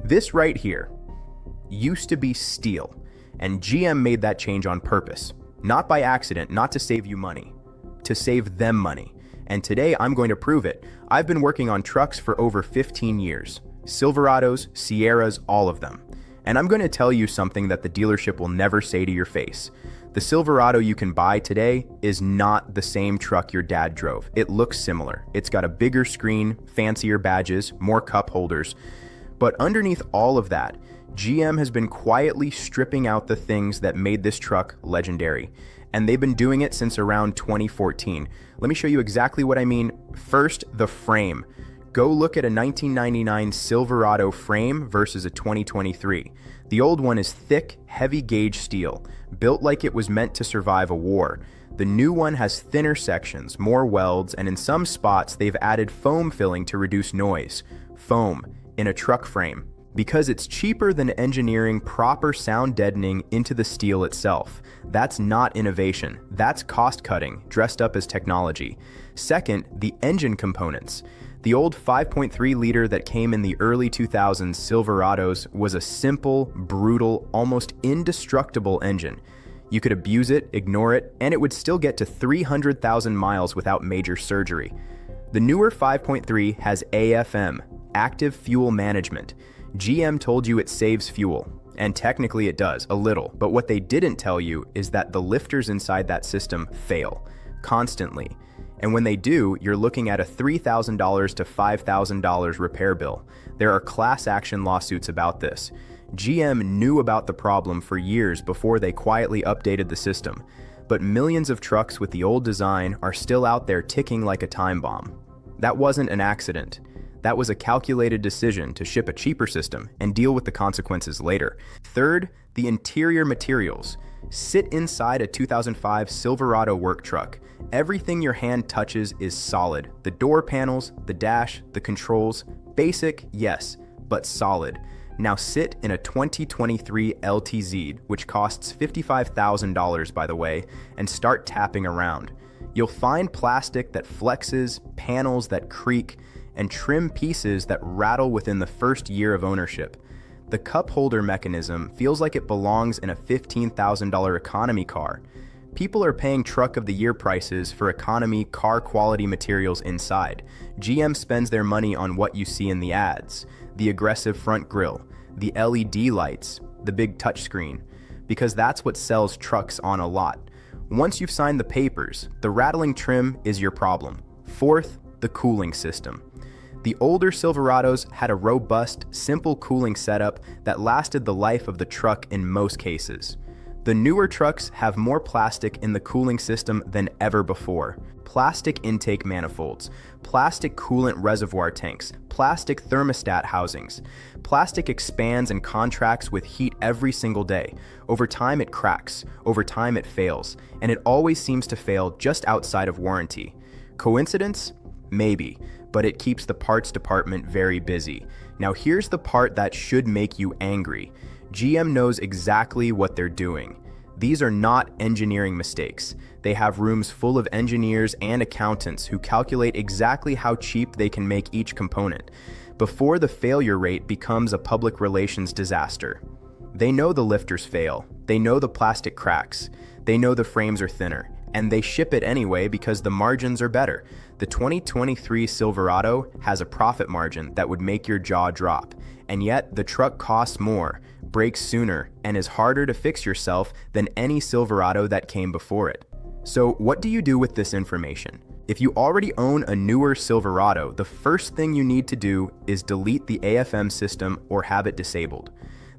This right here used to be steel, and GM made that change on purpose. Not by accident, not to save you money, to save them money. And today I'm going to prove it. I've been working on trucks for over 15 years. Silverados, Sierras, all of them. And I'm going to tell you something that the dealership will never say to your face. The Silverado you can buy today is not the same truck your dad drove. It looks similar. It's got a bigger screen, fancier badges, more cup holders. But underneath all of that, GM has been quietly stripping out the things that made this truck legendary. And they've been doing it since around 2014. Let me show you exactly what I mean. First, the frame. Go look at a 1999 Silverado frame versus a 2023. The old one is thick, heavy gauge steel, built like it was meant to survive a war. The new one has thinner sections, more welds, and in some spots they've added foam filling to reduce noise. Foam in a truck frame. Because it's cheaper than engineering proper sound deadening into the steel itself. That's not innovation. That's cost cutting, dressed up as technology. Second, the engine components. The old 5.3 liter that came in the early 2000s Silverados was a simple, brutal, almost indestructible engine. You could abuse it, ignore it, and it would still get to 300,000 miles without major surgery. The newer 5.3 has AFM, active fuel management. GM told you it saves fuel, and technically it does, a little, but what they didn't tell you is that the lifters inside that system fail, constantly. And when they do, you're looking at a $3,000 to $5,000 repair bill. There are class action lawsuits about this. GM knew about the problem for years before they quietly updated the system, but millions of trucks with the old design are still out there ticking like a time bomb. That wasn't an accident. That was a calculated decision to ship a cheaper system and deal with the consequences later. Third, the interior materials. Sit inside a 2005 Silverado work truck. Everything your hand touches is solid. The door panels, the dash, the controls. Basic, yes, but solid. Now sit in a 2023 LTZ, which costs $55,000 by the way, and start tapping around. You'll find plastic that flexes, panels that creak, and trim pieces that rattle within the first year of ownership. The cup holder mechanism feels like it belongs in a $15,000 economy car. People are paying truck of the year prices for economy car quality materials inside. GM spends their money on what you see in the ads, the aggressive front grille, the LED lights, the big touchscreen, because that's what sells trucks on a lot. Once you've signed the papers, the rattling trim is your problem. Fourth, the cooling system. The older Silverados had a robust, simple cooling setup that lasted the life of the truck in most cases. The newer trucks have more plastic in the cooling system than ever before. Plastic intake manifolds, plastic coolant reservoir tanks, plastic thermostat housings. Plastic expands and contracts with heat every single day. Over time it cracks, over time it fails, and it always seems to fail just outside of warranty. Coincidence? Maybe, but it keeps the parts department very busy. Now here's the part that should make you angry. GM knows exactly what they're doing. These are not engineering mistakes. They have rooms full of engineers and accountants who calculate exactly how cheap they can make each component before the failure rate becomes a public relations disaster. They know the lifters fail. They know the plastic cracks. They know the frames are thinner. And they ship it anyway because the margins are better. The 2023 Silverado has a profit margin that would make your jaw drop. And yet the truck costs more, breaks sooner, and is harder to fix yourself than any Silverado that came before it. So what do you do with this information? If you already own a newer Silverado, the first thing you need to do is delete the AFM system or have it disabled.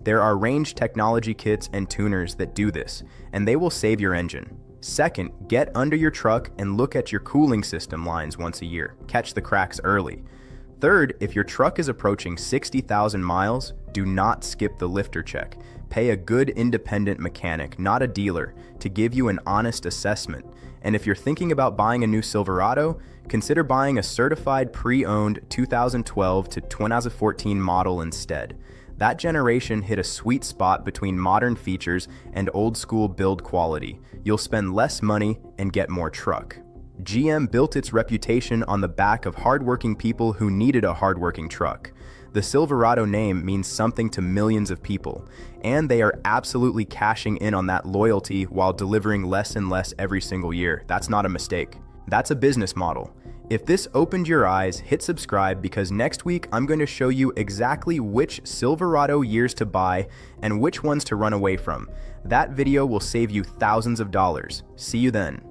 There are range technology kits and tuners that do this, and they will save your engine. Second, get under your truck and look at your cooling system lines once a year. Catch the cracks early. Third, if your truck is approaching 60,000 miles, do not skip the lifter check. Pay a good independent mechanic, not a dealer, to give you an honest assessment. And if you're thinking about buying a new Silverado, consider buying a certified pre-owned 2012 to 2014 model instead. That generation hit a sweet spot between modern features and old school build quality. You'll spend less money and get more truck. GM built its reputation on the back of hardworking people who needed a hardworking truck. The Silverado name means something to millions of people, and they are absolutely cashing in on that loyalty while delivering less and less every single year. That's not a mistake. That's a business model. If this opened your eyes, hit subscribe because next week I'm going to show you exactly which Silverado years to buy and which ones to run away from. That video will save you thousands of dollars. See you then.